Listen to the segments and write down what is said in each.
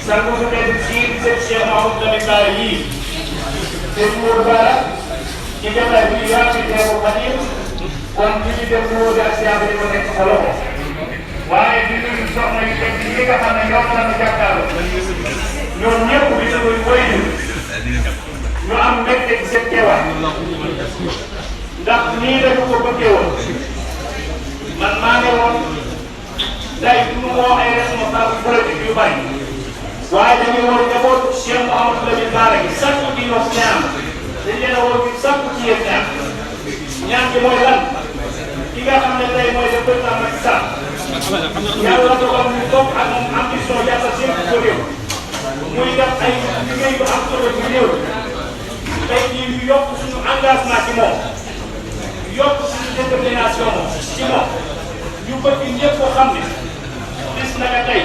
sangu su tedd ci sëñ Cheikh Mahamadou Lamine Bara yii sëñ Mourou Bara ci jotaay bi yaa ngi teewu Fatick kon li ñu def moo di ak siyaaba yi ko nekk sa loxo waaye di nuyu soxna yi teg yi nga xam ne ñoom la ñu jàkkaarloo ñoom ñëpp di nuyu woy ñu am mbégte ci seen teewaay ndax nii dañu ko bëggee woon man maa ne woon day du ñu woo ay responsable politique yu bari waaye dañuy woon njabootu Cheikh Mouhamadou Lamine Bara gi sakku ci ñoom ñaan dañ leen a woon ci sakku ci yéen ñaan ñaan gi mooy lan ki nga xam ne tey mooy le président Macky Sall yàlla dogal ñu toog ak moom ambition yàlla seen ko réew muy def ay liggéey yu am solo ci réew tey jii ñu yokk suñu engagement ci moom yokk suñu détermination ci moom ñu bëgg ñëpp ko xam ne gis na nga tey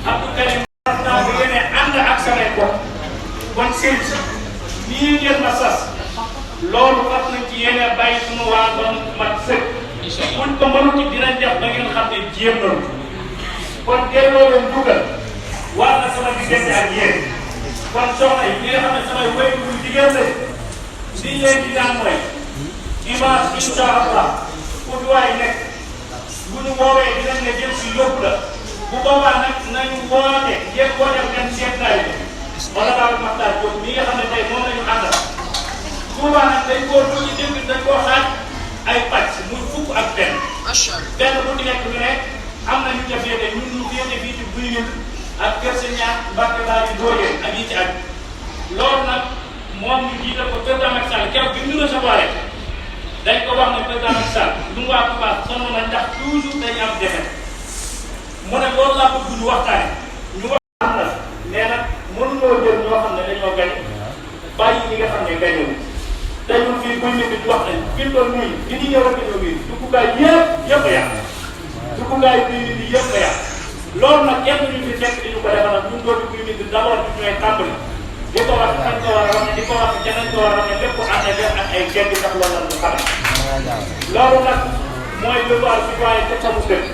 Abdou Karim naa bi yéene ànd ak samay bopp kon seen nii ngeen ma sas loolu fas nañ ci yéene bàyyi suñu waa doon mat sëkk buñ ko mënut dinañ def ba ngeen xam ne jéem nañu kon delloo leen dugal war na sama diggante ak yéen kon soxna yi ñi nga xam ne samay wéy bu jigéen la li leen di daan mooy dimanche incha allah fu duwaay nekk bu ñu woowee dinañ ne jël si yóbbu la bu boobaa nag nañu woote yéen boo dem dem seet naa yi wala daal Maxtaar Diop mi nga xam ne tey moom la ñu àndal bu boobaa nag dañ koo dugg ci dëkk dañ koo xaaj ay pàcc muy fukk ak benn. benn bu ci nekk ñu ne am na ñu ca féete ñun ñu féete fii ci buy ñun ak Kër Sëñaan Mbacke Ba ci Dóoree ak yi ci ak loolu nag moom ñu jiital ko président Macky Sall keroog bi ñu recevoir dañ ko wax ne président Macky Sall lu mu waa Touba sonn na ndax toujours dañu am defet mu ne loolu laa bëgg ñu waxtaane ñu waxtaan na nee na mënuñoo jël ñoo xam ne dañoo gañ bàyyi ñi nga xam ne gañoo te ñun fii buy nit wax nañ fi mu toll nii li ñu ñëw ak ñëw nii duggukaay yëpp a yàq duggukaay bii nit yi yëpp a yàq loolu nag kenn ñu fi fekk di ñu ko defal nag ñun dootu buy nit d'abord ñu ñooy tàmbali di ko wax fañ ko war a wax di ko wax janañ ko war a wax lépp ànd ak ay genn sax loolu la ñu xam loolu nag mooy devoir citoyen te xamu dëkk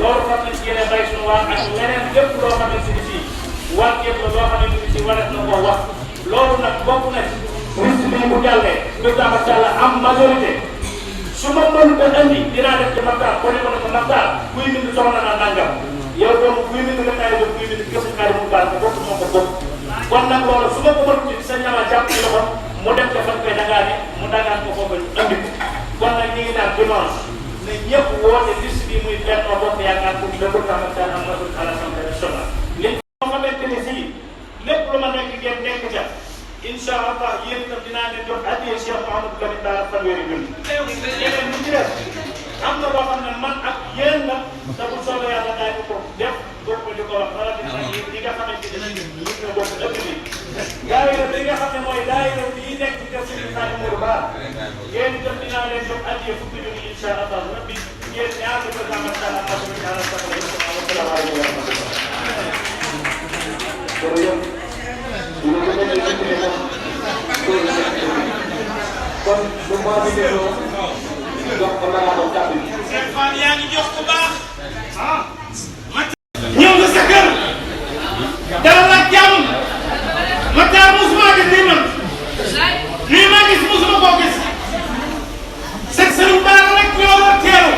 loolu fas nañ ci yéene bay suñu waa ak leneen lépp loo xamante ni fii war képp la loo xamante ni fii warees na koo wax loolu nag bokk na ci liste bi bu jàllee président Macky Sall am majorité su ma mënut a indi dinaa def ci Maxtaar ko ne ko ne ko Maxtaar kuy bind soxla naa nangam yow doomu kuy bind nga kaay doon kuy bind gëstu kaay mu baax bokk moo ko bokk kon nag loolu su ma ko mënut ci sa ñama jàpp ci loxo mu dem ca fan koy dagaane mu dagaan ko foofu ñu andi ko kon nag ñu ngi naan dimanche ne ñëpp woote liste bi muy Benno Bokk Yaakaar pour le président Macky Sall am masul à l'Assemblée nationale li nga xamante ni fii lépp lu ma nekk ngeen nekk ca incha allah yéen itam dinaa leen jox addiya Cheikh Mouhamadou Lamine Bara fanweeri junni yeneen lu ci def am na loo xam ne man ak yéen la te bu soobee yàlla daay ko def bokk di ko wax wala dina li nga xamante ni ñu ngi bokk dëkk bi daayira bi nga xam ne mooy daayira bi nekk ci kër Serigne Khady Mourou Ba yéen itam dinaa leen jox addiya fukki junni incha allah rabbi yéen ñaar di ko jàmmal saa la xam ne ñaar sax la yëpp asalaamaaleykum wa rahmatulah. kon bu ma bi delloo jox ko laa ko kàddu gi. Cheikh Fall yaa ngi jox ko baax. ñëw nga sa kër. dalal ak jàmm. Maxtaar musuma gis nii man. nii maa gis musuma koo gis. sëñ Sëriñ Bara rek ñoo war teeru.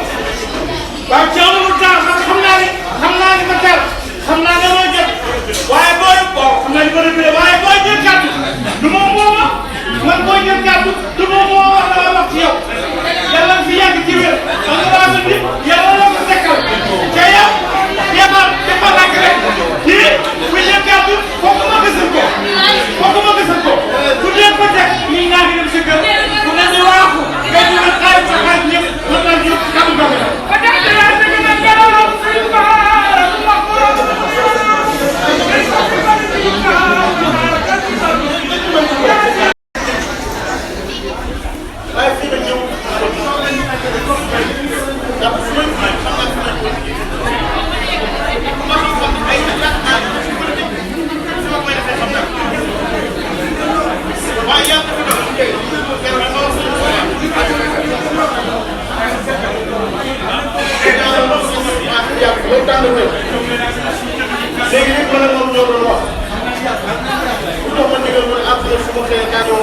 waaw ci amul temps xam naa ni Maxtaar xam naa ne mooy jot. waaye booy xam naa ni ko réglé waaye booy jël kàddu du moom mooma man booy jël kàddu du moom moo wax la wax ci yow yàlla fi yàgg ci wér man nga waa nit yàlla la ko tekkal te yow dafa làkk rek kii bu jël kàddu kooku ma gisal ko bu dee ko teg ñii ñaa ngi dem sa kër bu ne ñu waaxu nga ñu ne xaalis sa xaalis ñëpp mën naa ñëpp kàddu doog la booy tànn koy léegi nit ma ne moom ñoo doon wax bu dox ma ndigal mu ne entraîneur su ma xëyee naa ñëw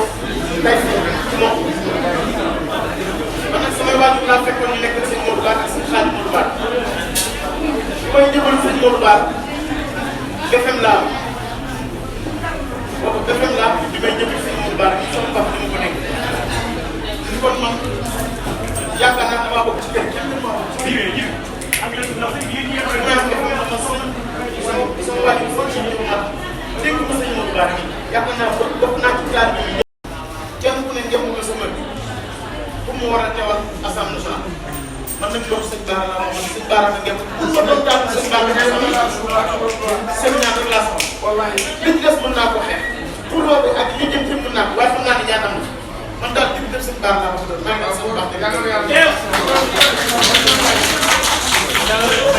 tay si moom man nag samay waajur laa fekkoon ñu nekk sëñ Modou Ba ak sëñ Xaadim Modou Ba bi may jëbal sëñ Modou Ba defem laa boobu defem laa bi may jëbal sëñ Modou Ba rek sama papa dama ko nekk kon man yaakaar naa damaa bokk ci kër gi sama waajur foog ci ñu ma dégg ma sëñ Modou Ba yaakaar naa bokk naa ci classe bi kenn ku ne njëmm nga sama pour mu war a teewal Assemblée nationale man nag loolu sëñ Bara laa wax sëñ Bara nga ngeen pour ma doon tànn sëñ Bara nga sëñ ñaar rek laa soxla li ci des mën naa ko xeex pour loolu ak li jëm ci mën naa ko waaye xam naa ne ñaatam la man daal di def sëñ Bara laa wax maa ngi wax sëñ Bara